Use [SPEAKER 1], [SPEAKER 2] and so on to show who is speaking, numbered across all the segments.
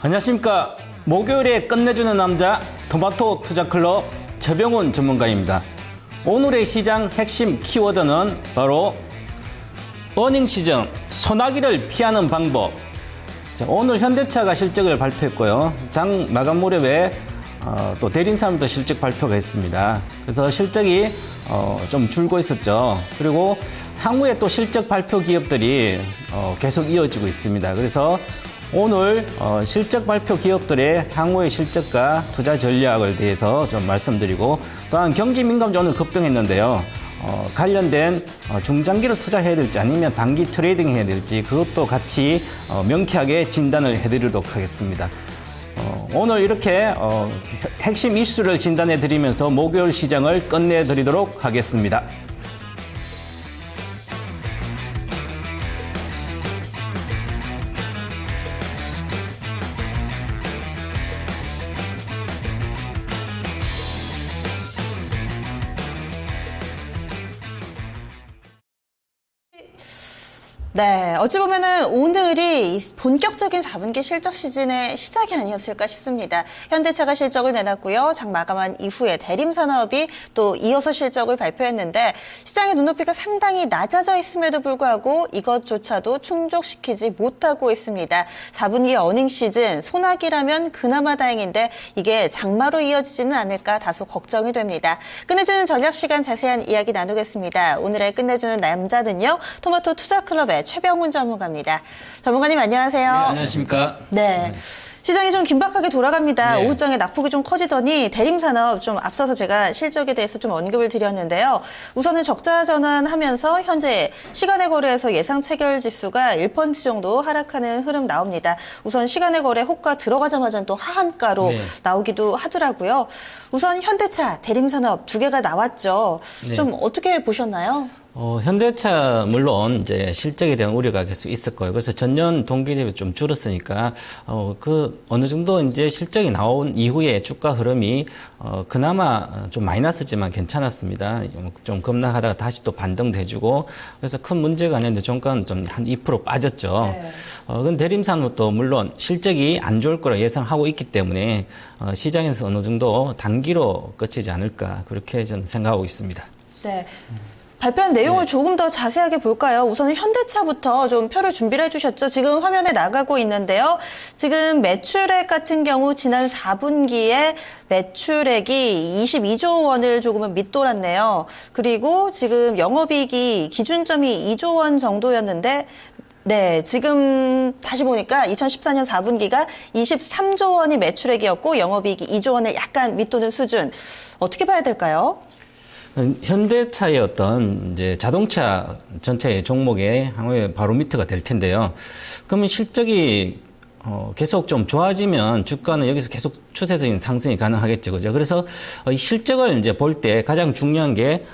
[SPEAKER 1] 안녕하십니까. 목요일에 끝내주는 남자 토마토 투자클럽 최병훈 전문가입니다. 오늘의 시장 핵심 키워드는 바로 어닝 시즌 소나기를 피하는 방법. 자, 오늘 현대차가 실적을 발표했고요. 장 마감 무렵에 또 대림사람도 실적 발표가 있습니다. 그래서 실적이 좀 줄고 있었죠. 그리고 향후에 또 실적 발표 기업들이 계속 이어지고 있습니다. 그래서 오늘 실적 발표 기업들의 향후의 실적과 투자 전략을 대해서 좀 말씀드리고, 또한 경기 민감주 오늘 급등했는데요. 관련된 중장기로 투자해야 될지 아니면 단기 트레이딩 해야 될지 그것도 같이 명쾌하게 진단을 해드리도록 하겠습니다. 오늘 이렇게 핵심 이슈를 진단해 드리면서 목요일 시장을 끝내 드리도록 하겠습니다.
[SPEAKER 2] 네, 어찌 보면은 오늘이 본격적인 4분기 실적 시즌의 시작이 아니었을까 싶습니다. 현대차가 실적을 내놨고요. 장 마감한 이후에 대림산업이 또 이어서 실적을 발표했는데 시장의 눈높이가 상당히 낮아져 있음에도 불구하고 이것조차도 충족시키지 못하고 있습니다. 4분기 어닝 시즌 소나기라면 그나마 다행인데 이게 장마로 이어지지는 않을까 다소 걱정이 됩니다. 끝내주는 전략 시간 자세한 이야기 나누겠습니다. 오늘의 끝내주는 남자는요, 토마토 투자클럽의 최병훈 전문가입니다. 전문가님 안녕하세요.
[SPEAKER 1] 네, 안녕하십니까.
[SPEAKER 2] 네. 시장이 좀 긴박하게 돌아갑니다.
[SPEAKER 1] 네.
[SPEAKER 2] 오후장에 낙폭이 좀 커지더니 대림산업 좀 앞서서 제가 실적에 대해서 좀 언급을 드렸는데요. 우선은 적자 전환하면서 현재 시간의 거래에서 예상 체결 지수가 1% 정도 하락하는 흐름 나옵니다. 우선 시간의 거래 호가 들어가자마자 또 하한가로 나오기도 하더라고요. 우선 현대차, 대림산업 두 개가 나왔죠.
[SPEAKER 1] 네.
[SPEAKER 2] 좀 어떻게 보셨나요?
[SPEAKER 1] 현대차 물론 이제 실적에 대한 우려가 계속 있을 거예요. 그래서 전년 동기 대비 좀 줄었으니까 어느 정도 이제 실적이 나온 이후에 주가 흐름이 그나마 좀 마이너스지만 괜찮았습니다. 좀 급락하다가 다시 또 반등도 해주고, 그래서 큰 문제가 아니었는데 종가는 좀 한 2% 빠졌죠.
[SPEAKER 2] 네.
[SPEAKER 1] 근데 대림산업도 물론 실적이 안 좋을 거라 예상하고 있기 때문에 시장에서 어느 정도 단기로 끝이지 않을까, 그렇게 저는 생각하고 있습니다.
[SPEAKER 2] 네. 발표한 내용을 조금 더 자세하게 볼까요? 우선 현대차부터 좀 표를 준비를 해주셨죠. 지금 화면에 나가고 있는데요. 지금 매출액 같은 경우 지난 4분기에 매출액이 22조 원을 조금은 밑돌았네요. 그리고 지금 영업이익이 기준점이 2조 원 정도였는데, 네, 지금 다시 보니까 2014년 4분기가 23조 원이 매출액이었고 영업이익이 2조 원을 약간 밑도는 수준. 어떻게 봐야 될까요?
[SPEAKER 1] 현대차의 어떤 이제 자동차 전체 종목의 향후에 바로미터가 될 텐데요. 그러면 실적이 계속 좀 좋아지면 주가는 여기서 계속 추세적인 상승이 가능하겠죠. 그죠? 그래서 이 실적을 이제 볼 때 가장 중요한 게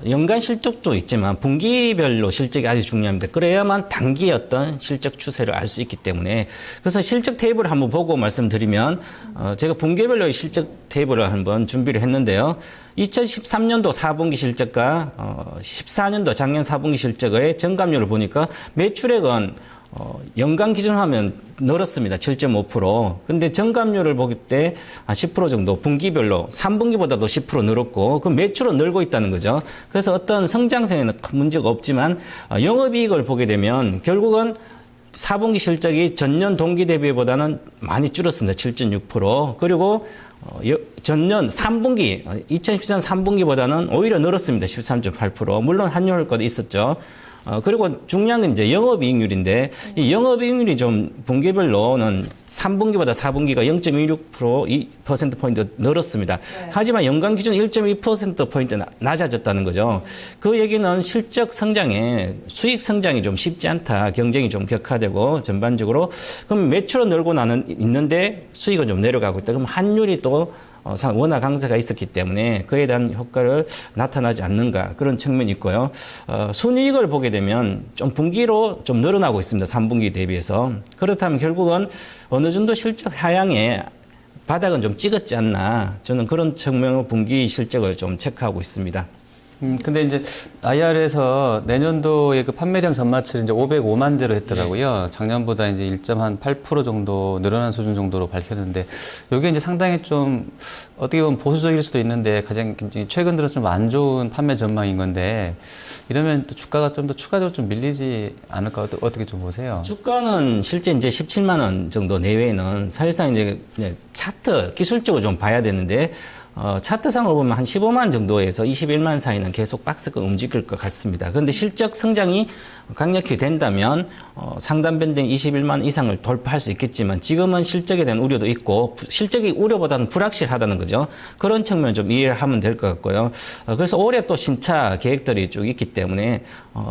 [SPEAKER 1] 연간 실적도 있지만 분기별로 실적이 아주 중요합니다. 그래야만 단기의 어떤 실적 추세를 알 수 있기 때문에, 그래서 실적 테이블을 한번 보고 말씀드리면 제가 분기별로 실적 테이블을 한번 준비를 했는데요. 2013년도 4분기 실적과 14년도 작년 4분기 실적의 정감률을 보니까 매출액은 연간 기준으로 하면 늘었습니다. 7.5%. 근데 정감률을 보기 때 한 10% 정도 분기별로 3분기보다도 10% 늘었고, 그 매출은 늘고 있다는 거죠. 그래서 어떤 성장세에는 큰 문제가 없지만 영업이익을 보게 되면 결국은 4분기 실적이 전년 동기 대비보다는 많이 줄었습니다. 7.6%. 그리고 전년 3분기, 2014년 3분기보다는 오히려 늘었습니다. 13.8%. 물론 환율 효과도 있었죠. 그리고 중요한 건 이제 영업이익률인데, 이 영업이익률이 좀 분기별로는 3분기보다 4분기가 0.16%포인트 늘었습니다. 네. 하지만 연간 기준 1.2%포인트 낮아졌다는 거죠. 그 얘기는 실적 성장에 수익 성장이 좀 쉽지 않다. 경쟁이 좀 격화되고 전반적으로. 그럼 매출은 늘고 있는데 수익은 좀 내려가고 있다. 그럼 환율이 또 워낙 강세가 있었기 때문에 그에 대한 효과를 나타나지 않는가, 그런 측면이 있고요. 순이익을 보게 되면 좀 분기로 좀 늘어나고 있습니다. 3분기 대비해서. 그렇다면 결국은 어느 정도 실적 하향에 바닥은 좀 찍었지 않나, 저는 그런 측면으로 분기 실적을 좀 체크하고 있습니다.
[SPEAKER 3] 근데 이제 IR에서 내년도에 그 판매량 전망치를 이제 505만 대로 했더라고요. 작년보다 이제 1.8% 정도 늘어난 수준 정도로 밝혔는데, 이게 이제 상당히 좀 어떻게 보면 보수적일 수도 있는데 가장 최근 들어 좀 안 좋은 판매 전망인 건데, 이러면 또 주가가 좀 더 추가적으로 좀 밀리지 않을까 어떻게 좀 보세요?
[SPEAKER 1] 주가는 실제 이제 17만 원 정도 내외에는 사실상 이제 차트 기술적으로 좀 봐야 되는데, 차트상으로 보면 한 15만 정도에서 21만 사이는 계속 박스가 움직일 것 같습니다. 그런데 실적 성장이 강력히 된다면 상단 밴딩 21만 이상을 돌파할 수 있겠지만, 지금은 실적에 대한 우려도 있고 실적이 우려보다는 불확실하다는 거죠. 그런 측면을 좀 이해를 하면 될 것 같고요. 그래서 올해 또 신차 계획들이 쭉 있기 때문에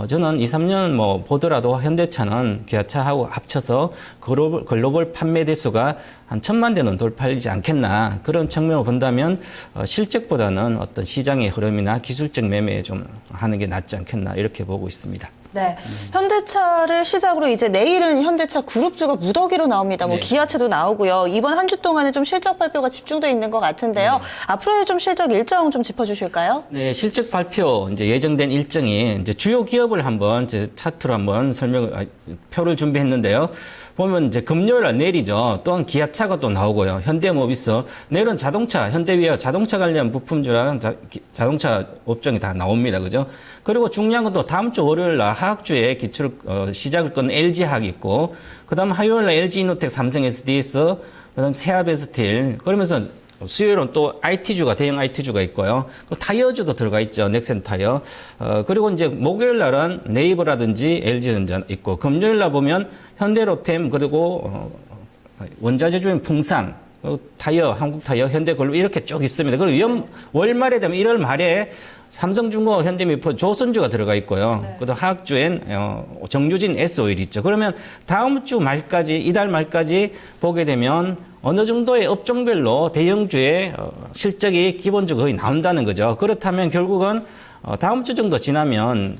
[SPEAKER 1] 저는 2, 3년 뭐 보더라도 현대차는 기아차하고 합쳐서 글로벌 판매 대수가 한 1,000만 대는 돌파하지 않겠나, 그런 측면으로 본다면 실적보다는 어떤 시장의 흐름이나 기술적 매매에 좀 하는 게 낫지 않겠나, 이렇게 보고 있습니다.
[SPEAKER 2] 네. 현대차를 시작으로 이제 내일은 현대차 그룹주가 무더기로 나옵니다. 뭐
[SPEAKER 1] 네.
[SPEAKER 2] 기아차도 나오고요. 이번 한 주 동안은 좀 실적 발표가 집중돼 있는 것 같은데요. 앞으로의 좀 실적 일정 좀 짚어주실까요?
[SPEAKER 1] 네, 실적 발표 이제 예정된 일정이 이제 주요 기업을 한번 이제 차트로 한번 표를 준비했는데요. 보면 이제 금요일 날 내일이죠. 또한 기아차가 또 나오고요. 현대모비스, 내일은 자동차, 현대위아 자동차 관련 부품주랑 자동차 업종이 다 나옵니다. 그죠? 그리고 중요한 건 또 다음 주 월요일 날 화학주에 기출 시작을 건 LG화학이 있고, 그다음 화요일 날 LG이노텍, 삼성 SDS, 그다음 세아베스틸, 그러면서 수요일은 또 IT주가, 대형 IT주가 있고요. 또 타이어주도 들어가 있죠. 넥센 타이어. 그리고 이제 목요일 날은 네이버라든지 LG전자 있고, 금요일 날 보면 현대로템, 그리고 원자재주인 풍산, 타이어, 한국타이어, 현대글로벌 이렇게 쭉 있습니다. 그리고 월말에 되면 1월 말에 삼성중공업, 현대미포, 조선주가 들어가 있고요.
[SPEAKER 2] 네.
[SPEAKER 1] 그다음 화학주엔 정유진 S오일 있죠. 그러면 다음 주 말까지, 이달 말까지 보게 되면 어느 정도의 업종별로 대형주의 실적이 기본적으로 거의 나온다는 거죠. 그렇다면 결국은 다음 주 정도 지나면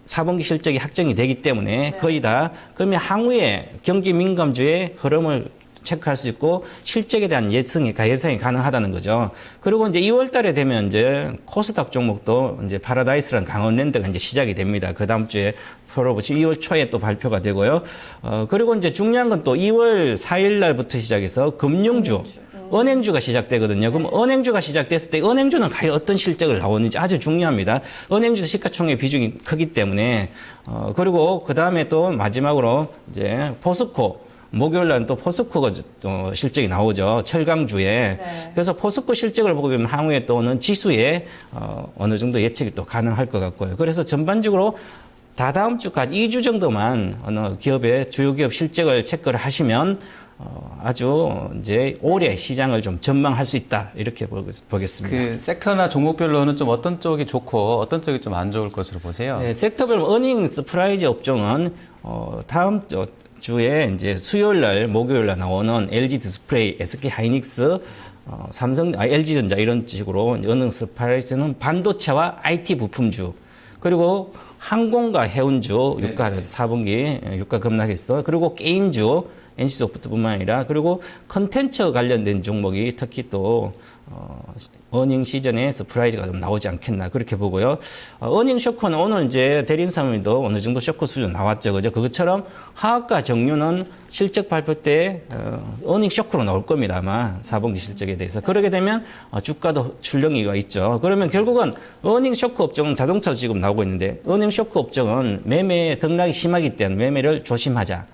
[SPEAKER 1] 4분기 실적이 확정이 되기 때문에 거의 다, 그러면 향후에 경기 민감주의 흐름을 체크할 수 있고 실적에 대한 예상이 가능하다는 거죠. 그리고 이제 2월 달에 되면 이제 코스닥 종목도 이제 파라다이스랑 강원랜드가 이제 시작이 됩니다. 그 다음 주에 프로보시 2월 초에 또 발표가 되고요. 그리고 이제 중요한 건 또 2월 4일 날부터 시작해서 금융주, 은행주가 시작되거든요. 그럼 은행주가 시작됐을 때 은행주는 과연 어떤 실적을 나오는지 아주 중요합니다. 은행주도 시가총액 비중이 크기 때문에, 그리고 그 다음에 또 마지막으로 이제 포스코, 목요일 날 또 포스코가 또 실적이 나오죠. 철강주에.
[SPEAKER 2] 네.
[SPEAKER 1] 그래서 포스코 실적을 보게 되면 향후에 또 오는 지수에 어느 정도 예측이 또 가능할 것 같고요. 그래서 전반적으로 다다음 주까지 2주 정도만 어느 기업의 주요 기업 실적을 체크를 하시면 아주 이제 올해 시장을 좀 전망할 수 있다, 이렇게 보겠습니다.
[SPEAKER 3] 그 섹터나 종목별로는 좀 어떤 쪽이 좋고 어떤 쪽이 좀 안 좋을 것으로 보세요?
[SPEAKER 1] 네, 섹터별 어닝 서프라이즈 업종은 다음 주에 이제 수요일 날, 목요일 날 나오는 LG 디스플레이, SK 하이닉스, 삼성, LG전자 이런 식으로 어닝 서프라이즈는 반도체와 IT 부품주, 그리고 항공과 해운주 유가 4분기 유가 급락했어. 그리고 게임주 NC소프트뿐만 아니라, 그리고 컨텐츠 관련된 종목이 특히 또 어닝 시즌에 서프라이즈가 좀 나오지 않겠나, 그렇게 보고요. 어닝 쇼크는 오늘 이제 대림사물도 어느 정도 쇼크 수준 나왔죠, 그죠? 그것처럼 화학과 정유는 실적 발표 때 어닝 쇼크로 나올 겁니다, 아마 4분기 실적에 대해서. 그러게 되면 주가도 출렁이가 있죠. 그러면 결국은 어닝 쇼크 업종은 자동차도 지금 나오고 있는데, 어닝 쇼크 업종은 매매 등락이 심하기 때문에 매매를 조심하자.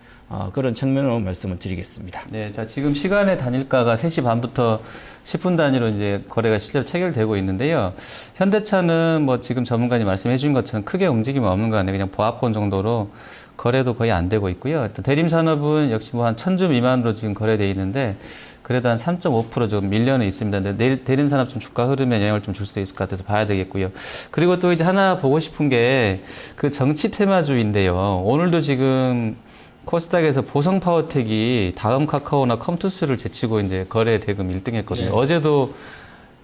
[SPEAKER 1] 그런 측면으로 말씀을 드리겠습니다.
[SPEAKER 3] 네, 자, 지금 시간의 단일가가 3시 반부터 10분 단위로 이제 거래가 실제로 체결되고 있는데요. 현대차는 뭐 지금 전문가님 말씀해 주신 것처럼 크게 움직임이 없는 것 같네요. 그냥 보합권 정도로 거래도 거의 안 되고 있고요. 대림산업은 역시 뭐 한 1000주 미만으로 지금 거래되어 있는데, 그래도 한 3.5% 좀 밀려는 있습니다. 근데 내일 대림산업 좀 주가 흐름에 영향을 좀 줄 수도 있을 것 같아서 봐야 되겠고요. 그리고 또 이제 하나 보고 싶은 게 그 정치 테마주인데요. 오늘도 지금 코스닥에서 보성 파워텍이 다음 카카오나 컴투스를 제치고 이제 거래 대금 1등 했거든요.
[SPEAKER 1] 네.
[SPEAKER 3] 어제도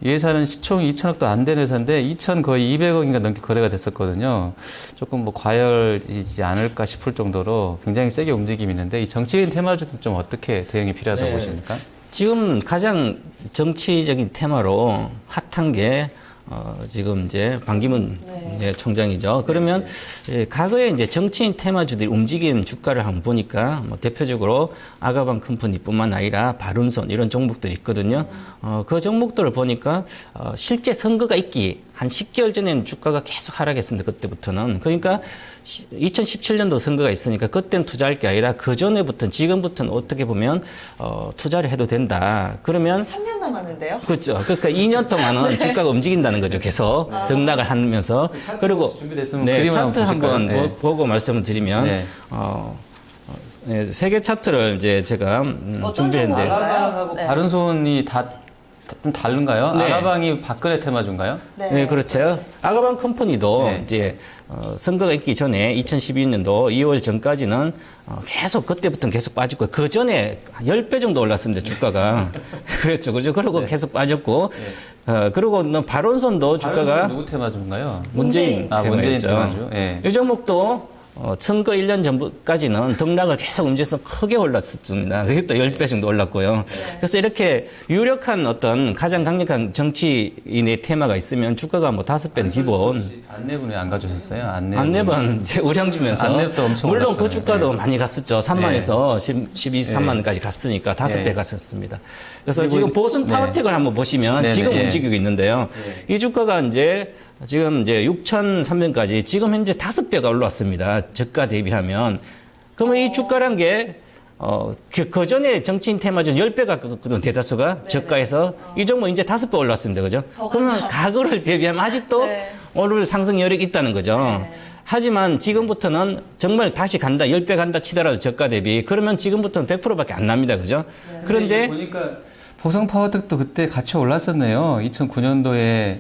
[SPEAKER 3] 이 회사는 시총 2천억도 안 된 회사인데 2천 거의 200억인가 넘게 거래가 됐었거든요. 조금 뭐 과열이지 않을까 싶을 정도로 굉장히 세게 움직임이 있는데, 이 정치인 테마주는 좀 어떻게 대응이 필요하다고
[SPEAKER 1] 네.
[SPEAKER 3] 보십니까?
[SPEAKER 1] 지금 가장 정치적인 테마로 핫한 게 지금 이제 반기문 이제 총장이죠. 그러면 과거에 이제 정치인 테마주들이 움직인 주가를 한번 보니까 뭐 대표적으로 아가방 컴퍼니뿐만 아니라 바른손 이런 종목들이 있거든요. 그 종목들을 보니까 실제 선거가 있기 한 10개월 전에는 주가가 계속 하락했습니다. 그때부터는. 그러니까 2017년도 선거가 있으니까 그때는 투자할 게 아니라 그 전에부터는 지금부터는 어떻게 보면 투자를 해도 된다. 그러면
[SPEAKER 2] 3년 남았는데요.
[SPEAKER 1] 그렇죠. 그러니까 2년 동안은 주가가 움직인다는 거죠. 계속 등락을 하면서. 그리고
[SPEAKER 3] 준비됐으면
[SPEAKER 1] 네,
[SPEAKER 3] 그림을
[SPEAKER 1] 차트
[SPEAKER 3] 한번
[SPEAKER 1] 한번
[SPEAKER 3] 보실까요? 네.
[SPEAKER 1] 보고 말씀을 드리면
[SPEAKER 3] 네.
[SPEAKER 1] 네, 세계 차트를 이제 제가 준비했는데
[SPEAKER 3] 아가방하고
[SPEAKER 2] 네.
[SPEAKER 3] 바른손이 다 좀 다른가요?
[SPEAKER 1] 네.
[SPEAKER 3] 아가방이 박근혜 테마주인가요?
[SPEAKER 1] 네, 그렇죠. 아가방 컴퍼니도
[SPEAKER 3] 네.
[SPEAKER 1] 이제 선거가 있기 전에 2012년도 2월 전까지는 계속 그때부터는 계속 빠졌고 그 전에 10배 정도 올랐습니다. 주가가. 그랬죠. 그죠? 그리고
[SPEAKER 3] 네.
[SPEAKER 1] 계속 빠졌고 그리고 바른손도 주가가
[SPEAKER 3] 바른손 누구 테마주인가요?
[SPEAKER 1] 문재인
[SPEAKER 3] 문재인
[SPEAKER 1] 테마였죠.
[SPEAKER 3] 테마주. 예.
[SPEAKER 1] 이 종목도 선거 1년 전까지는 등락을 계속 움직여서 크게 올랐었습니다. 그게 또 10배 정도 올랐고요. 그래서 이렇게 유력한 어떤 가장 강력한 정치인의 테마가 있으면 주가가 뭐 5배는 기본.
[SPEAKER 3] 안내분 왜 안 가져오셨어요?
[SPEAKER 1] 안내번 이제 우량 주면서
[SPEAKER 3] 안내도 엄청
[SPEAKER 1] 물론
[SPEAKER 3] 올랐잖아요.
[SPEAKER 1] 그 주가도
[SPEAKER 3] 네.
[SPEAKER 1] 많이 갔었죠. 3만에서 12, 3만까지 갔으니까 5배
[SPEAKER 3] 네.
[SPEAKER 1] 갔었습니다. 그래서
[SPEAKER 3] 그리고
[SPEAKER 1] 지금 보슨
[SPEAKER 3] 네.
[SPEAKER 1] 파워텍을 한번 보시면
[SPEAKER 3] 네,
[SPEAKER 1] 지금
[SPEAKER 3] 네.
[SPEAKER 1] 움직이고 있는데요. 이 주가가 이제 지금 이제 6,300까지 지금 현재 5배가 올랐습니다. 저가 대비하면. 그러면 이 주가란 게 그 전에 정치인 테마주 10배 갔거든, 대다수가. 저가에서. 이 종목 이제 5배 올랐습니다. 그죠? 그러면 과거를 대비하면 아직도
[SPEAKER 2] 네.
[SPEAKER 1] 오늘 상승 여력이 있다는 거죠. 하지만 지금부터는 정말 다시 간다, 10배 간다 치더라도 저가 대비. 그러면 지금부터는 100%밖에 안 납니다. 그죠? 그런데
[SPEAKER 3] 보니까 보성 파워텍도 그때 같이 올랐었네요. 2009년도에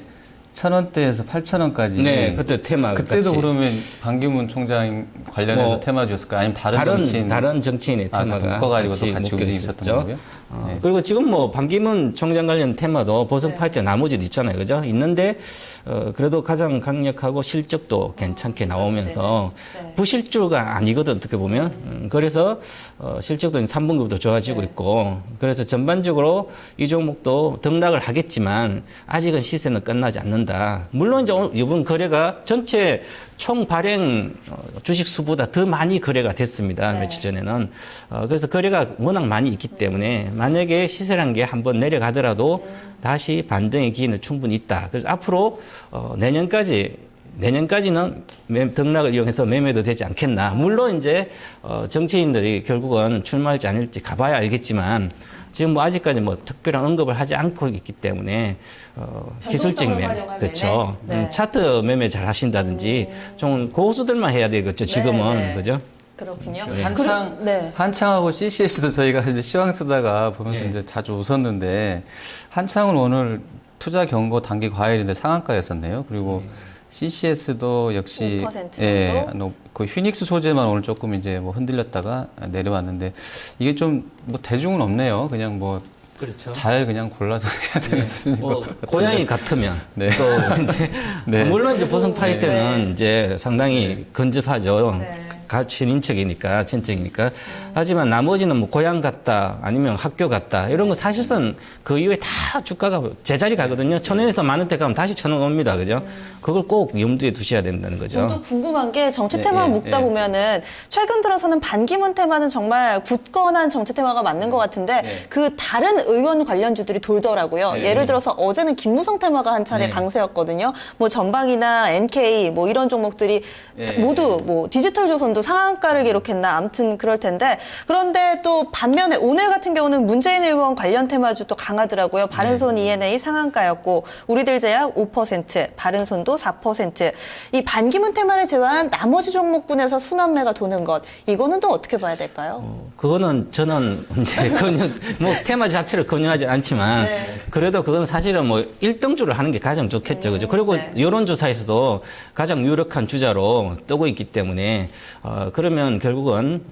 [SPEAKER 3] 1,000원대에서 8,000원까지.
[SPEAKER 1] 네, 그때 테마
[SPEAKER 3] 그때도
[SPEAKER 1] 같이.
[SPEAKER 3] 그러면 반기문 총장 관련해서
[SPEAKER 1] 뭐
[SPEAKER 3] 테마주였을까요? 아니면 다른 정치인?
[SPEAKER 1] 정치인의 테마가
[SPEAKER 3] 묶어가지고 같이
[SPEAKER 1] 묶여
[SPEAKER 3] 움직였었던
[SPEAKER 1] 있었죠.
[SPEAKER 3] 거고요. 네.
[SPEAKER 1] 그리고 지금 뭐 반기문 총장 관련 테마도 보선 파이트 나머지도 있잖아요, 그죠? 있는데 그래도 가장 강력하고 실적도 괜찮게 나오면서
[SPEAKER 2] 네.
[SPEAKER 1] 부실주가 아니거든 어떻게 보면. 그래서 실적도 3분기부터 좋아지고 있고 그래서 전반적으로 이 종목도 등락을 하겠지만 아직은 시세는 끝나지 않는다. 물론 이제 이번 거래가 전체 총 발행 주식 수보다 더 많이 거래가 됐습니다. 며칠 전에는. 그래서 거래가 워낙 많이 있기 때문에 만약에 시세란 게 한번 내려가더라도 다시 반등의 기회는 충분히 있다. 그래서 앞으로 내년까지는 등락을 이용해서 매매도 되지 않겠나. 물론 이제 정치인들이 결국은 출마할지 아닐지 가봐야 알겠지만 지금 뭐 아직까지 뭐 특별한 언급을 하지 않고 있기 때문에 기술적 매매,
[SPEAKER 2] 활용한
[SPEAKER 1] 그렇죠.
[SPEAKER 2] 매매. 네.
[SPEAKER 1] 차트 매매 잘 하신다든지 좀 고수들만 해야 되겠죠. 지금은
[SPEAKER 2] 네.
[SPEAKER 1] 그죠?
[SPEAKER 2] 그렇군요.
[SPEAKER 3] 한창하고 CCS도 저희가 이제 시황 쓰다가 보면서 이제 자주 웃었는데 한창은 오늘 투자 경고 단기 과열인데 상한가였었네요. 그리고 CCS도 역시
[SPEAKER 2] 5% 정도?
[SPEAKER 3] 그 휴닉스 소재만 오늘 조금 이제 뭐 흔들렸다가 내려왔는데 이게 좀 뭐 대중은 없네요. 그냥 뭐
[SPEAKER 1] 그렇죠.
[SPEAKER 3] 잘 그냥 골라서 해야 되는 수준인 것
[SPEAKER 1] 뭐
[SPEAKER 3] 같은데.
[SPEAKER 1] 고양이 같으면
[SPEAKER 3] 네.
[SPEAKER 1] 또 이제
[SPEAKER 3] 네.
[SPEAKER 1] 물론 이제 보성 파이트는 이제 상당히 근접하죠.
[SPEAKER 2] 네.
[SPEAKER 1] 친인척이니까 친척이니까 하지만 나머지는 뭐 고향 같다 아니면 학교 같다 이런 거 사실상 그 이후에 다 주가가 제자리 가거든요. 1,000원에서 10,000원대 가면 다시 1,000원 옵니다. 그죠? 그걸 꼭 염두에 두셔야 된다는 거죠.
[SPEAKER 2] 저도 궁금한 게 정치 테마 묶다 보면은 최근 들어서는 반기문 테마는 정말 굳건한 정치 테마가 맞는 것 같은데 그 다른 의원 관련주들이 돌더라고요. 예를 들어서 어제는 김무성 테마가 한 차례 강세였거든요. 뭐 전방이나 NK 뭐 이런 종목들이 모두 뭐 디지털 조선도 상한가를 기록했나 아무튼 그럴 텐데 그런데 또 반면에 오늘 같은 경우는 문재인 의원 관련 테마주 또 강하더라고요. 바른손 ENA 상한가였고 우리들 제약 5%, 바른손도 4%. 이 반기문 테마를 제외한 나머지 종목군에서 순환매가 도는 것 이거는 또 어떻게 봐야 될까요?
[SPEAKER 1] 그거는 저는 이제 뭐 테마 자체를 권유하지 않지만 그래도 그건 사실은 뭐 1등주를 하는 게 가장 좋겠죠. 그죠? 그리고 여론조사에서도 가장 유력한 주자로 뜨고 있기 때문에 그러면 결국은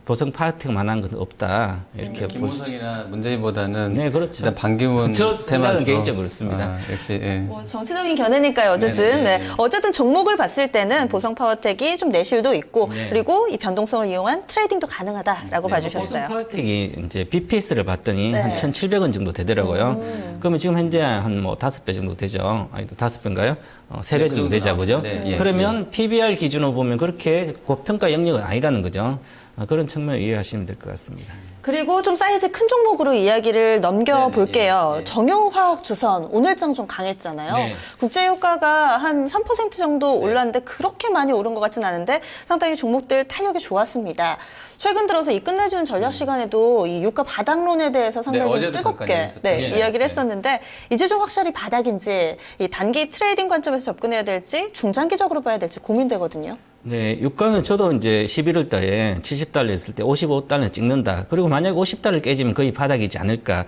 [SPEAKER 1] 보성 파트만한 것은 없다 이렇게 볼 수.
[SPEAKER 3] 김무성이나 문재인보다는
[SPEAKER 1] 네, 그렇죠.
[SPEAKER 3] 일단 반기문
[SPEAKER 1] 저 생각은
[SPEAKER 3] 테마죠.
[SPEAKER 1] 개인적으로 그렇습니다.
[SPEAKER 3] 역시 예.
[SPEAKER 2] 뭐 정치적인 견해니까요. 어쨌든
[SPEAKER 3] 네.
[SPEAKER 2] 어쨌든 종목을 봤을 때는 보성 파워텍이 좀 내실도 있고
[SPEAKER 1] 네.
[SPEAKER 2] 그리고 이 변동성을 이용한 트레이딩도 가능하다라고 봐주셨어요.
[SPEAKER 1] 파워텍이 이제 BPS를 봤더니
[SPEAKER 2] 네.
[SPEAKER 1] 한 1,700원 정도 되더라고요. 그러면 지금 현재 한 뭐 5배 정도 되죠. 아니, 5배인가요? 3배
[SPEAKER 3] 그
[SPEAKER 1] 정도
[SPEAKER 3] 정도
[SPEAKER 1] 되자, 그죠?
[SPEAKER 3] 네, 예,
[SPEAKER 1] 그러면 PBR 기준으로 보면 그렇게 고평가 영역은 아니라는 거죠. 그런 측면을 이해하시면 될 것 같습니다.
[SPEAKER 2] 그리고 좀 사이즈 큰 종목으로 이야기를 넘겨볼게요.
[SPEAKER 3] 네, 네.
[SPEAKER 2] 정유화학조선 오늘장 좀 강했잖아요.
[SPEAKER 1] 네.
[SPEAKER 2] 국제유가가 한 3% 정도 올랐는데 그렇게 많이 오른 것 같진 않은데 상당히 종목들 탄력이 좋았습니다. 최근 들어서 이 끝내주는 전략 시간에도 이 유가 바닥론에 대해서 상당히 좀
[SPEAKER 3] 어제도 잠깐
[SPEAKER 2] 뜨겁게
[SPEAKER 3] 얘기했었죠.
[SPEAKER 1] 예.
[SPEAKER 2] 이야기를 했었는데 이제 좀 확실히 바닥인지 이 단기 트레이딩 관점에서 접근해야 될지 중장기적으로 봐야 될지 고민되거든요.
[SPEAKER 1] 네, 유가는 저도 이제 11월 달에 70달러 했을 때 55달러 찍는다. 그리고 만약에 50달러 깨지면 거의 바닥이지 않을까.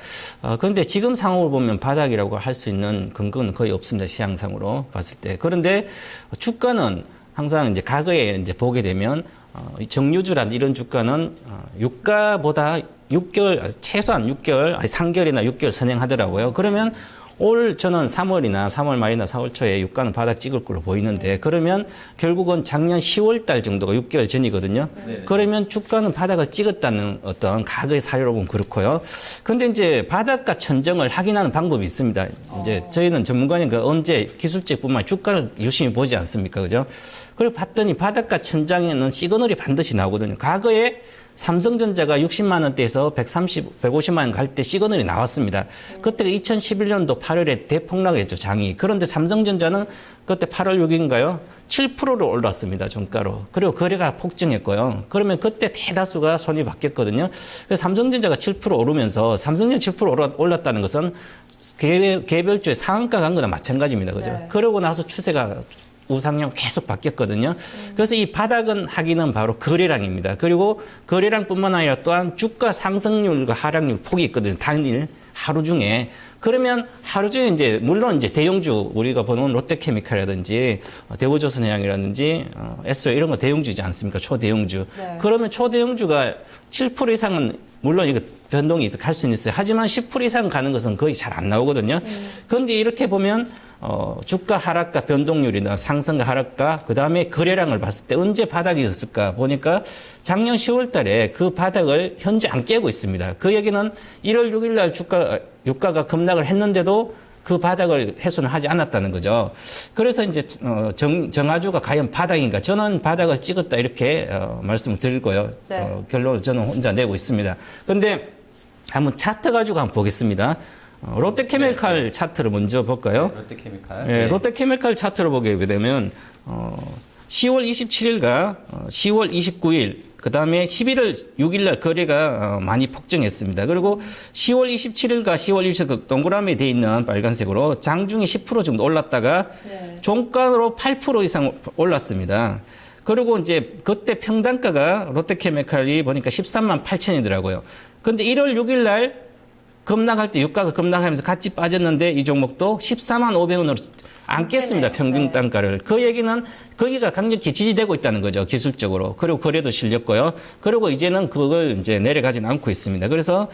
[SPEAKER 1] 그런데 지금 상황으로 보면 바닥이라고 할 수 있는 근거는 거의 없습니다. 시향상으로 봤을 때. 그런데 주가는 항상 이제 과거에 이제 보게 되면 이 정유주란 이런 주가는 유가보다 6개월, 최소한 6개월, 아니 3개월이나 6개월 선행하더라고요. 그러면 올 저는 3월 말이나 4월 초에 유가는 바닥 찍을 걸로 보이는데 그러면 결국은 작년 10월 달 정도가 6개월 전이거든요.
[SPEAKER 3] 네네.
[SPEAKER 1] 그러면 주가는 바닥을 찍었다는 어떤 과거의 사례로 보면 그렇고요. 그런데 이제 바닥과 천정을 확인하는 방법이 있습니다. 이제 저희는 전문가니까 언제 기술적뿐만 아니라 주가를 유심히 보지 않습니까? 그죠? 그리고 봤더니 바닥과 천장에는 시그널이 반드시 나오거든요. 과거에 삼성전자가 60만 원대에서 150만 원 갈 때 시그널이 나왔습니다. 그때가 2011년도 8월에 대폭락했죠, 장이. 그런데 삼성전자는 그때 8월 6일인가요? 7%로 올랐습니다, 종가로. 그리고 거래가 폭증했고요. 그러면 그때 대다수가 손이 바뀌었거든요. 그래서 삼성전자가 7% 오르면서 삼성전자 7% 올랐다는 것은 개별주의 상한가 간 거나 마찬가지입니다, 그죠?
[SPEAKER 2] 네.
[SPEAKER 1] 그러고 나서 추세가 우상향 계속 바뀌었거든요. 그래서 이 바닥은 하기는 바로 거래량입니다. 그리고 거래량뿐만 아니라 또한 주가 상승률과 하락률 폭이 있거든요. 단일 하루 중에. 그러면 하루 중에 이제 물론 이제 대형주 우리가 보는 롯데케미칼이라든지 대우조선해양이라든지 에스오 이런 거 대형주지 않습니까? 초대형주.
[SPEAKER 2] 네.
[SPEAKER 1] 그러면 초대형주가 7% 이상은 물론 이거 변동이 갈 수는 있어요. 하지만 10% 이상 가는 것은 거의 잘 안 나오거든요. 그런데 이렇게 보면 주가 하락과 변동률이나 상승과 하락과 그다음에 거래량을 봤을 때 언제 바닥이 있었을까 보니까 작년 10월 달에 그 바닥을 현재 안 깨고 있습니다. 그 얘기는 1월 6일 날 유가가 급락을 했는데도 그 바닥을 훼손을 하지 않았다는 거죠. 그래서 이제 정화주가 과연 바닥인가? 저는 바닥을 찍었다 이렇게 말씀을 드리고요.
[SPEAKER 2] 네.
[SPEAKER 1] 결론을 저는 혼자 내고 있습니다. 그런데 한번 차트 가지고 한번 보겠습니다. 롯데케미칼 차트를 먼저 볼까요?
[SPEAKER 3] 롯데케미칼.
[SPEAKER 1] 네, 롯데케미칼 차트를 보게 되면 10월 27일과 10월 29일 그다음에 11월 6일 날 거래가 많이 폭증했습니다. 그리고 10월 27일과 10월 20일 동그라미에 돼 있는 빨간색으로 장중에 10% 정도 올랐다가 종가로 8% 이상 올랐습니다. 그리고 이제 그때 평단가가 롯데케미칼이 보니까 13만 8천이더라고요. 그런데 1월 6일 날 급락할 때 유가가 급락하면서 같이 빠졌는데 이 종목도 14만 500원으로 안 깼습니다. 평균 단가를. 그 얘기는 거기가 강력히 지지되고 있다는 거죠. 기술적으로. 그리고 거래도 실렸고요. 그리고 이제는 그걸 이제 내려가지는 않고 있습니다. 그래서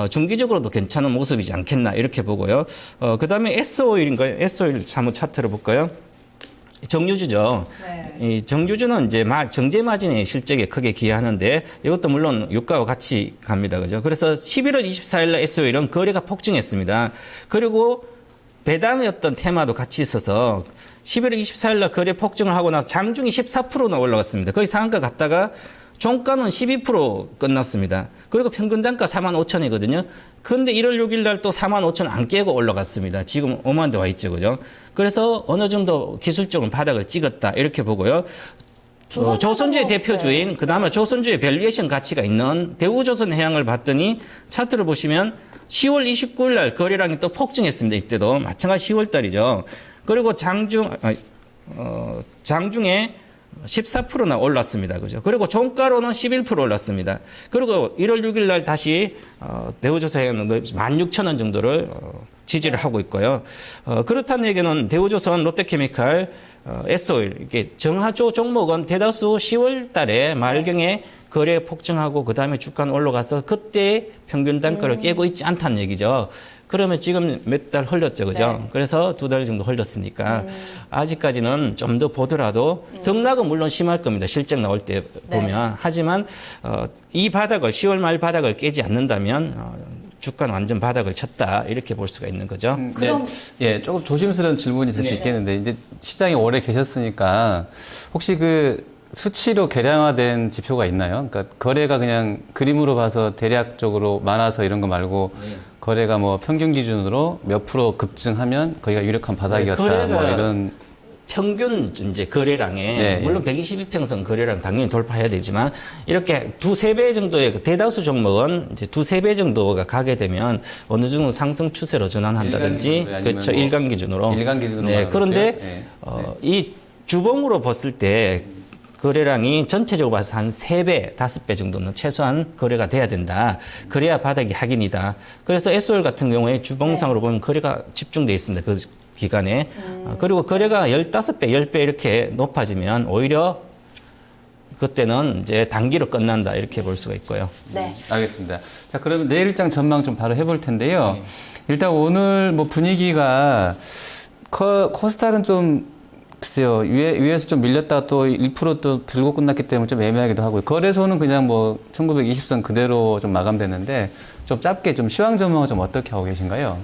[SPEAKER 1] 중기적으로도 괜찮은 모습이지 않겠나 이렇게 보고요. 그다음에 S오일인가요? S오일 사무 차트를 볼까요? 정유주죠.
[SPEAKER 2] 네.
[SPEAKER 1] 이 정유주는 이제 정제 마진의 실적에 크게 기여하는데 이것도 물론 유가와 같이 갑니다. 그죠? 그래서 11월 24일 날 SO일은 거래가 폭증했습니다. 그리고 배당의 어떤 테마도 같이 있어서 11월 24일 날 거래 폭증을 하고 나서 장중이 14%나 올라갔습니다. 거의 상한가 갔다가 종가는 12% 끝났습니다. 그리고 평균 단가 4만 5천이거든요. 그런데 1월 6일 날 또 4만 5천 안 깨고 올라갔습니다. 지금 5만 대 와 있죠. 그죠? 그래서 어느 정도 기술적으로 바닥을 찍었다. 이렇게 보고요. 조선주의 대표주인, 그 다음에 조선주의 밸류에이션 가치가 있는 대우조선해양을 봤더니 차트를 보시면 10월 29일 날 거래량이 또 폭증했습니다. 이때도. 마찬가지 10월 달이죠. 그리고 장중에 14%나 올랐습니다. 그죠? 그리고 종가로는 11% 올랐습니다. 그리고 1월 6일 날 다시 대우조선해양은 16,000원 정도를 지지를 하고 있고요. 그렇다는 얘기는 대우조선, 롯데케미칼, S오일 이게 정하조 종목은 대다수 10월 달에 말경에 거래 폭증하고 그다음에 주가는 올라가서 그때 평균 단가를 깨고 있지 않다는 얘기죠. 그러면 지금 몇 달 흘렸죠, 그죠?
[SPEAKER 2] 네.
[SPEAKER 1] 그래서 2달 정도 흘렸으니까 아직까지는 좀 더 보더라도 등락은 물론 심할 겁니다. 실적 나올 때 보면. 하지만 이 바닥을 10월 말 바닥을 깨지 않는다면 주가는 완전 바닥을 쳤다 이렇게 볼 수가 있는 거죠.
[SPEAKER 2] 그럼-
[SPEAKER 3] 예, 조금 조심스러운 질문이 될 수 있겠는데 이제 시장에 오래 계셨으니까 혹시 그 수치로 계량화된 지표가 있나요? 그러니까 거래가 그냥 그림으로 봐서 대략적으로 많아서 이런 거 말고 거래가 뭐 평균 기준으로 몇 프로 급증하면 거기가 유력한 바닥이었다.
[SPEAKER 1] 거래가
[SPEAKER 3] 뭐 이런
[SPEAKER 1] 평균 이제 거래량에
[SPEAKER 3] 네,
[SPEAKER 1] 물론 122평선 거래량 당연히 돌파해야 되지만 이렇게 2~3배 정도의 그 대다수 종목은 이제 2~3배 정도가 가게 되면 어느 정도 상승 추세로 전환한다든지
[SPEAKER 3] 일간 기준으로 아니면
[SPEAKER 1] 그렇죠.
[SPEAKER 3] 뭐
[SPEAKER 1] 일간 기준으로.
[SPEAKER 3] 일간 기준으로
[SPEAKER 1] 네.
[SPEAKER 3] 말하는
[SPEAKER 1] 그런데
[SPEAKER 3] 거죠? 네.
[SPEAKER 1] 이 주봉으로 봤을 때 거래량이 전체적으로 봐서 한 3배, 5배 정도는 최소한 거래가 돼야 된다. 그래야 바닥이 확인이다. 그래서 S오일 같은 경우에 주봉상으로 보면 거래가 집중돼 있습니다. 그 기간에. 그리고 거래가 15배, 10배 이렇게 높아지면 오히려 그때는 이제 단기로 끝난다. 이렇게 볼 수가 있고요.
[SPEAKER 2] 네.
[SPEAKER 3] 알겠습니다. 자, 그러면 내일 일장 전망 좀 바로 해볼 텐데요. 일단 오늘 뭐 분위기가 코스닥은 좀 글쎄요, 위에서 좀 밀렸다가 또 1% 또 들고 끝났기 때문에 좀 애매하기도 하고요. 거래소는 그냥 뭐 1920선 그대로 좀 마감됐는데 좀 짧게 좀 시황 전망을 좀 어떻게 하고 계신가요?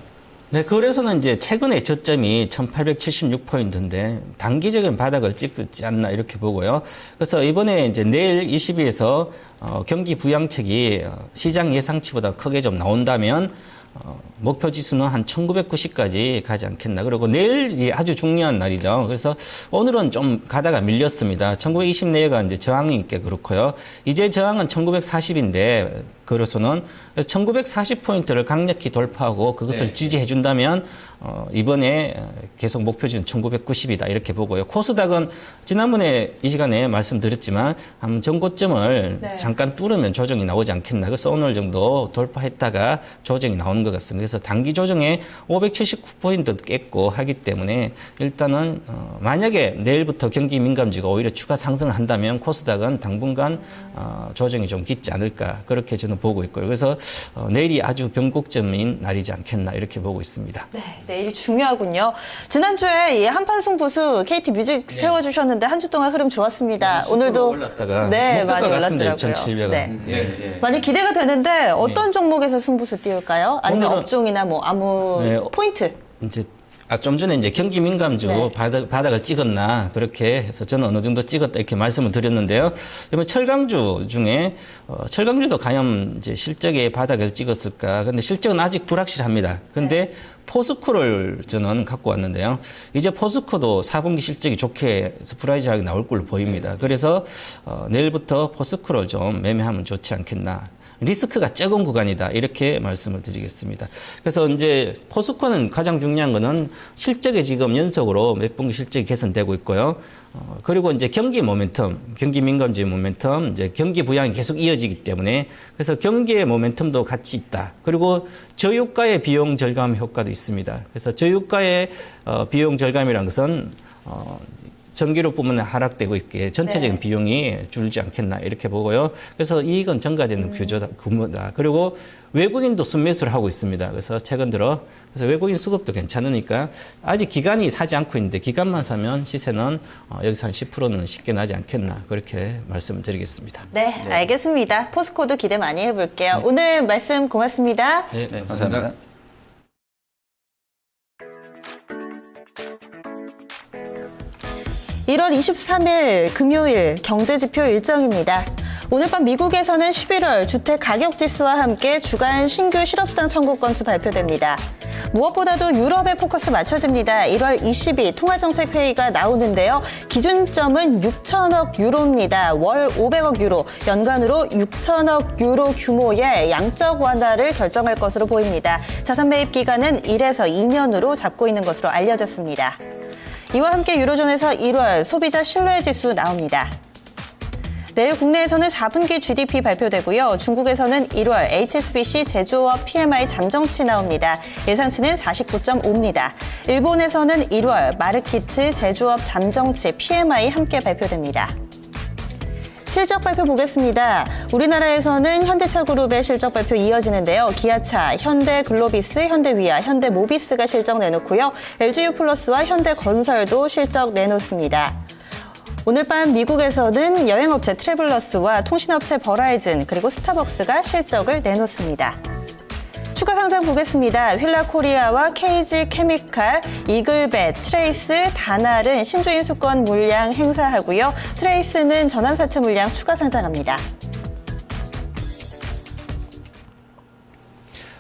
[SPEAKER 1] 네, 그래서는 이제 최근에 저점이 1876포인트인데 단기적인 바닥을 찍지 않나 이렇게 보고요. 그래서 이번에 이제 내일 20일에서 경기 부양책이 시장 예상치보다 크게 좀 나온다면 목표 지수는 한 1990까지 가지 않겠나. 그리고 내일이 아주 중요한 날이죠. 그래서 오늘은 좀 가다가 밀렸습니다. 1920 내외가 이제 저항이 있게 그렇고요. 이제 저항은 1940인데 그래서는 1940포인트를 강력히 돌파하고 그것을 지지해 준다면 이번에 계속 목표지는 1990이다 이렇게 보고요. 코스닥은 지난번에 이 시간에 말씀드렸지만 한 전고점을 잠깐 뚫으면 조정이 나오지 않겠나. 그래서 오늘 정도 돌파했다가 조정이 나오는 것 같습니다. 그래서 단기 조정에 579포인트 깼고 하기 때문에 일단은 만약에 내일부터 경기 민감주가 오히려 추가 상승을 한다면 코스닥은 당분간 조정이 좀 깊지 않을까 그렇게 저는 보고 있고요. 그래서 내일이 아주 변곡점인 날이지 않겠나 이렇게 보고 있습니다.
[SPEAKER 2] 네, 내일이 중요하군요. 지난주에 이 한판 승부수 KT 뮤직 세워주셨는데 한 주 동안 흐름 좋았습니다. 오늘도
[SPEAKER 1] 올랐다가
[SPEAKER 2] 네, 많이
[SPEAKER 1] 갔습니다.
[SPEAKER 2] 올랐더라고요.
[SPEAKER 1] 6,700원.
[SPEAKER 2] 네. 많이 기대가 되는데 어떤 종목에서 승부수 띄울까요? 아니면
[SPEAKER 1] 오늘은-
[SPEAKER 2] 업종이나 뭐 아무
[SPEAKER 1] 네,
[SPEAKER 2] 포인트?
[SPEAKER 1] 이제 좀 전에 이제 경기 민감주
[SPEAKER 2] 네.
[SPEAKER 1] 바닥을 찍었나 그렇게 해서 저는 어느 정도 찍었다 이렇게 말씀을 드렸는데요. 이번 철강주 중에 철강주도 과연 이제 실적의 바닥을 찍었을까? 근데 실적은 아직 불확실합니다. 근데 포스코를 저는 갖고 왔는데요. 이제 포스코도 4분기 실적이 좋게 서프라이즈하게 나올 걸로 보입니다. 그래서 내일부터 포스코를 좀 매매하면 좋지 않겠나. 리스크가 적은 구간이다. 이렇게 말씀을 드리겠습니다. 그래서 이제 포스코는 가장 중요한 거는 실적에 지금 연속으로 몇 분기 실적이 개선되고 있고요. 그리고 이제 경기 모멘텀, 경기 민감주의 모멘텀, 이제 경기 부양이 계속 이어지기 때문에 그래서 경기의 모멘텀도 같이 있다. 그리고 저유가의 비용 절감 효과도 있습니다. 그래서 저유가의 비용 절감이라는 것은 전기료 부분에 하락되고 있기에 전체적인 비용이 줄지 않겠나 이렇게 보고요. 그래서 이익은 증가되는 규모다. 그리고 외국인도 순매수를 하고 있습니다. 그래서 최근 들어 그래서 외국인 수급도 괜찮으니까 아직 기관이 사지 않고 있는데 기관만 사면 시세는 여기서 한 10%는 쉽게 나지 않겠나 그렇게 말씀을 드리겠습니다.
[SPEAKER 2] 네, 알겠습니다. 포스코도 기대 많이 해볼게요. 오늘 말씀 고맙습니다.
[SPEAKER 1] 네,
[SPEAKER 3] 네, 감사합니다.
[SPEAKER 2] 1월 23일 금요일 경제지표 일정입니다. 오늘 밤 미국에서는 11월 주택가격지수와 함께 주간 신규 실업수당 청구 건수 발표됩니다. 무엇보다도 유럽에 포커스 맞춰집니다. 1월 22일 통화정책회의가 나오는데요. 기준점은 6천억 유로입니다. 월 500억 유로, 연간으로 6천억 유로 규모의 양적 완화를 결정할 것으로 보입니다. 자산 매입 기간은 1에서 2년으로 잡고 있는 것으로 알려졌습니다. 이와 함께 유로존에서 1월 소비자 신뢰지수 나옵니다. 내일 국내에서는 4분기 GDP 발표되고요. 중국에서는 1월 HSBC 제조업 PMI 잠정치 나옵니다. 예상치는 49.5입니다. 일본에서는 1월 마르키트 제조업 잠정치 PMI 함께 발표됩니다. 실적 발표 보겠습니다. 우리나라에서는 현대차 그룹의 실적 발표 이어지는데요. 기아차, 현대글로비스, 현대위아, 현대모비스가 실적 내놓고요. LG유플러스와 현대건설도 실적 내놓습니다. 오늘 밤 미국에서는 여행업체 트래블러스와 통신업체 버라이즌 그리고 스타벅스가 실적을 내놓습니다. 추가 상장 보겠습니다. 휠라코리아와 KG케미칼, 이글벳, 트레이스, 다날은 신주인수권 물량 행사하고요. 트레이스는 전환사채 물량 추가 상장합니다.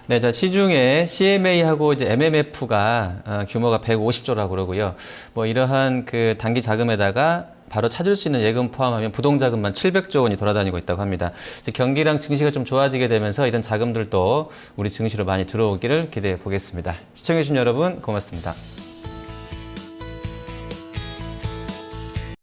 [SPEAKER 3] 네, 자, 시중에 CMA하고 이제 MMF가 규모가 150조라고 그러고요. 뭐 이러한 그 단기 자금에다가 바로 찾을 수 있는 예금 포함하면 부동자금만 700조 원이 돌아다니고 있다고 합니다. 이제 경기랑 증시가 좀 좋아지게 되면서 이런 자금들도 우리 증시로 많이 들어오기를 기대해 보겠습니다. 시청해주신 여러분 고맙습니다.